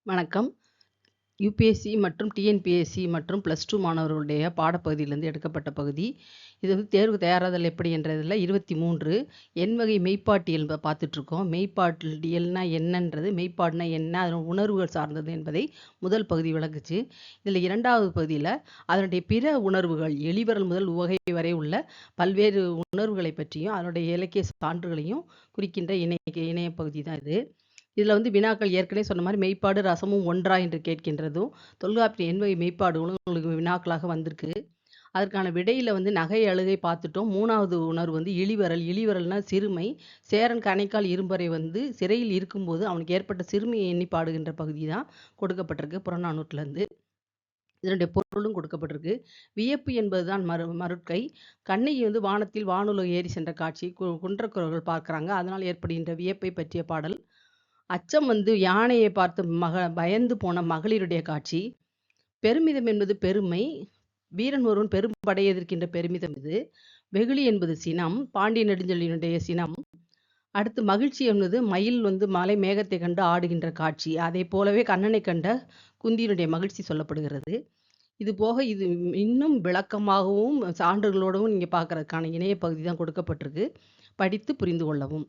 வணக்கம். யுபிஎஸ்சி மற்றும் டிஎன்பிஎஸ்சி மற்றும் +2 மாணவர்களுடைய பாடப்பகுதியிலிருந்து எடுக்கப்பட்ட பகுதி. இது வந்து தேர்வு தயாராதல் எப்படி என்றதில 23 எண் வகை மெய்ப்பாட்டியல் பார்த்துட்ருக்கோம். மெய்ப்பாட்டியல்னா என்னன்றது, மெய்ப்பாடுனா என்ன, அதன் உணர்வுகள் சார்ந்தது என்பதை முதல் பகுதி விளக்குச்சு. இதில் 2வது பகுதியில அதனுடைய பிற உணர்வுகள், எளிவரல் முதல் உவகை வரை உள்ள பல்வேறு உணர்வுகளை பற்றியும், அதனுடைய இலக்கிய சான்றுகளையும் குறிக்கின்ற இணைய பகுதி தான் இது. இதில் வந்து வினாக்கள் ஏற்கனவே சொன்ன மாதிரி மெய்ப்பாடு ரசமும் ஒன்றா என்று கேட்கின்றதும், தொல்காப்பிய எண்வகை மெய்ப்பாடுகளும் உங்களுக்கு வினாக்களாக வந்திருக்கு. அதற்கான விடையில வந்து நகை அழுகை பார்த்துட்டோம். 3வது உணர்வு வந்து இளிவரல். இளிவரல்னா சிறுமை. சேரன் கணைக்கால் இரும்பறை வந்து சிறையில் இருக்கும்போது அவனுக்கு ஏற்பட்ட சிறுமியை எண்ணி பாடுகின்ற பகுதி தான் கொடுக்கப்பட்டிருக்கு புறநானூற்றுலேருந்து. இதனுடைய பொருளும் கொடுக்கப்பட்டிருக்கு. வியப்பு என்பதுதான் மருட்கை. கண்ணகி வந்து வானத்தில் வானுலகு ஏறி சென்ற காட்சி குன்றக்குறவர்கள் பார்க்குறாங்க. அதனால் ஏற்படுகின்ற வியப்பை பற்றிய பாடல். அச்சம் வந்து யானையை பார்த்து பயந்து போன மகளிருடைய காட்சி. பெருமிதம் என்பது பெருமை. வீரன் ஒருவன் பெரும் படை எதிர்க்கின்ற பெருமிதம் இது. வெகுளி என்பது சினம். பாண்டிய நெடுஞ்செழியனுடைய சினம். அடுத்து மகிழ்ச்சி என்பது மயில் வந்து மலை மேகத்தை கண்டு ஆடுகின்ற காட்சி. அதை போலவே கண்ணனை கண்ட குந்தியினுடைய மகிழ்ச்சி சொல்லப்படுகிறது. இது போக இது இன்னும் விளக்கமாகவும் சான்றுகளோடவும் நீங்க பார்க்கறதுக்கான இணைய பகுதி தான் கொடுக்கப்பட்டிருக்கு. படித்து புரிந்து கொள்ளவும்.